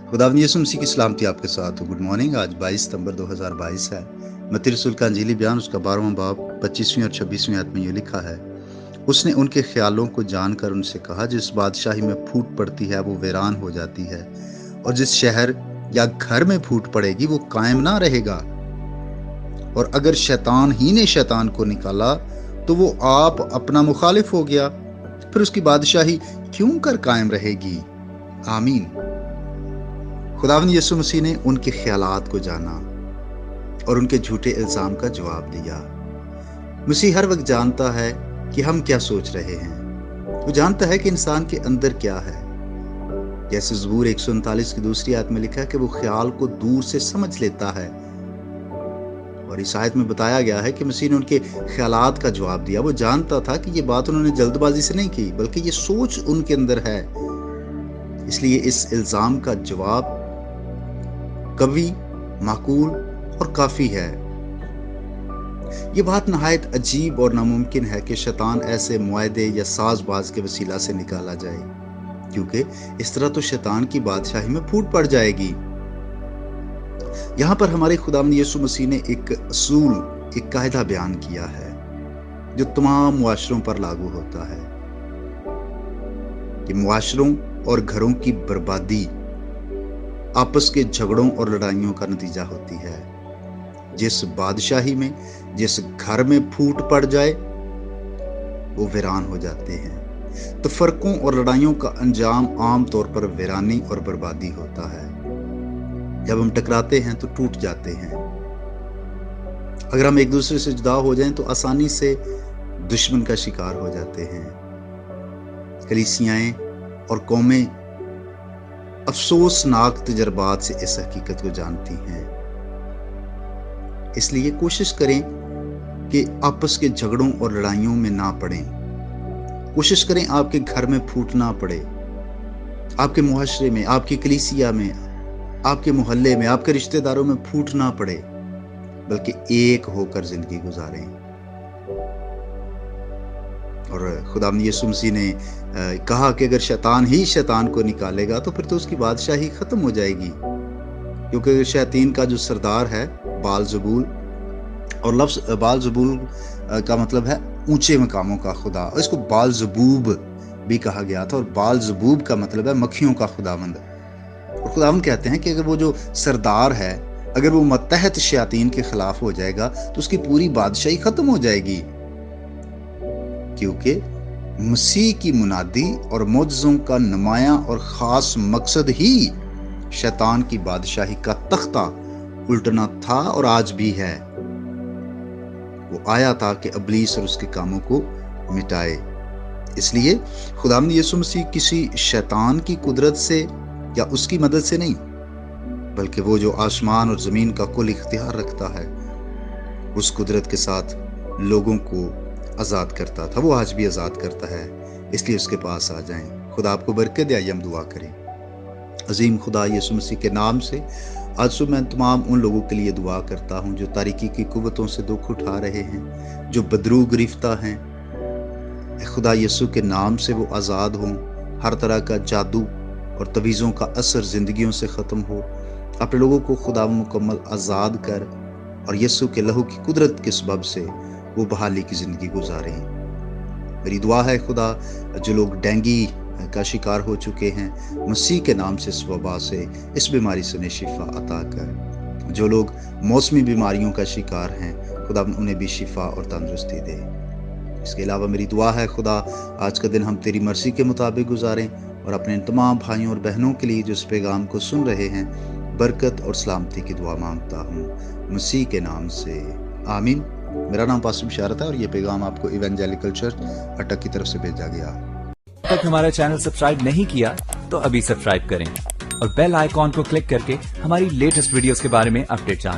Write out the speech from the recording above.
खुदावंद यीशु मसीह की सलामती आपके साथ हो। Good morning. आज 22 सितंबर 2022 है। मत्ती रसूल का अंजीली बयान उसका 12वां बाब 25वीं और 26वीं आयत में ये लिखा है, उसने उनके ख्यालों को जानकर उनसे कहा, जिस बादशाही में फूट पड़ती है वो वीरान हो जाती है, और जिस शहर या घर में फूट पड़ेगी वो कायम ना रहेगा। और अगर शैतान ही ने शैतान को निकाला तो वो आप अपना मुखालिफ हो गया, फिर उसकी बादशाही क्यों कर कायम रहेगी। आमीन। खुदावंद यीशु मसीह ने उनके ख्यालात को जाना और उनके झूठे इल्जाम का जवाब दिया। मसीह हर वक्त जानता है कि हम क्या सोच रहे हैं। वो जानता है कि इंसान के अंदर क्या है। जैसे ज़बूर 139 की दूसरी आयत में लिखा है कि वो ख्याल को दूर से समझ लेता है। और इस आयत में बताया गया है कि मसीह ने उनके ख्यालात का जवाब दिया। वो जानता था कि ये बात उन्होंने जल्दबाजी से नहीं की, बल्कि ये सोच उनके अंदर है। इसलिए इस इल्जाम का जवाब कवि, माकूल और काफी है। ये बात नहायत अजीब और नामुमकिन है कि शैतान ऐसे मुआहदे या साजबाज के वसीला से निकाला जाए, क्योंकि इस तरह तो शैतान की बादशाही में फूट पड़ जाएगी। यहाँ पर हमारे खुदावंद यीशु मसीह ने एक असूल, एक कायदा बयान किया है जो तमाम मुआशरों पर लागू होता है कि मुआशरों और घरों की बर्बादी आपस के झगड़ों और लड़ाइयों का नतीजा होती है। जिस बादशाही में, जिस घर में फूट पड़ जाए वो वीरान हो जाते हैं। तो फर्कों और लड़ाइयों का अंजाम आम तौर पर वीरानी और बर्बादी होता है। जब हम टकराते हैं तो टूट जाते हैं। अगर हम एक दूसरे से जुदा हो जाएं तो आसानी से दुश्मन का शिकार हो जाते हैं। कलीसियाएं और कौमें अफसोसनाक तजर्बात से इस हकीकत को जानती हैं। इसलिए कोशिश करें कि आपस के झगड़ों और लड़ाइयों में ना पड़ें। कोशिश करें आपके घर में फूट ना पड़े, आपके मुआशरे में, आपकी कलीसिया में, आपके मोहल्ले में, आपके रिश्तेदारों में फूट ना पड़े, बल्कि एक होकर जिंदगी गुजारें। और खुदावंद यीशु मसीह ने कहा कि अगर शैतान ही शैतान को निकालेगा तो फिर तो उसकी बादशाही खत्म हो जाएगी, क्योंकि शैतान का जो सरदार है बालज़बूल, और लफ्ज़ बालज़बूल का मतलब है ऊंचे मकामों का खुदा, और इसको बालज़बूब भी कहा गया था, और बालज़बूब का मतलब है मक्खियों का खुदावंद। और खुदावंद कहते हैं कि अगर वो जो सरदार है, अगर वो मतहत शैतान के खिलाफ हो जाएगा तो उसकी पूरी बादशाही खत्म हो जाएगी, क्योंकि मसीह की मुनादी और मौजज़ों का नुमायां और ख़ास मकसद ही शैतान की बादशाही का तख्ता उल्टना था और आज भी है। वो आया था कि इब्लीस और उसके कामों को मिटाए। इसलिए खुदावंद यीशु मसीह किसी शैतान की कुदरत से या उसकी मदद से नहीं, बल्कि वो जो आसमान और ज़मीन का कुल इख्तियार रखता है, उस कुदरत के साथ लोगों को आज़ाद करता था। वो आज भी आज़ाद करता है। इसलिए उसके पास आ जाएं। खुदा आपको बरकत दे। आइए हम दुआ करें। अजीम खुदा यीशु मसीह के नाम से आज सुबह मैं तमाम उन लोगों के लिए दुआ करता हूँ जो तारीकी की कुव्वतों से दुख उठा रहे हैं, जो बदरू गिरफ्ता हैं। खुदा यीशु के नाम से वो आज़ाद हों। हर तरह का जादू और तवीज़ों का असर ज़िंदगियों से ख़त्म हो। अपने लोगों को खुदा मुकम्मल आज़ाद कर और यीशु के लहू की कुदरत के सबब से वो बहाली की ज़िंदगी गुजारें। मेरी दुआ है खुदा, जो लोग डेंगी का शिकार हो चुके हैं, मसीह के नाम से, इस वबा से, इस बीमारी से उन्हें शिफा अता कर। जो लोग मौसमी बीमारियों का शिकार हैं, खुदा उन्हें भी शिफा और तंदुरुस्ती दे। इसके अलावा मेरी दुआ है खुदा, आज का दिन हम तेरी मर्जी के मुताबिक गुजारें और अपने तमाम भाइयों और बहनों के लिए जो इस पैगाम को सुन रहे हैं, बरकत और सलामती की दुआ मांगता हूँ मसीह के नाम से। आमीन। मेरा नाम पास्टर बिशारत है और ये पैगाम आपको इवेंजेलिकल चर्च अटक की तरफ से भेजा गया। अब तक हमारा चैनल सब्सक्राइब नहीं किया तो अभी सब्सक्राइब करें और बेल आइकॉन को क्लिक करके हमारी लेटेस्ट वीडियोस के बारे में अपडेट जानें।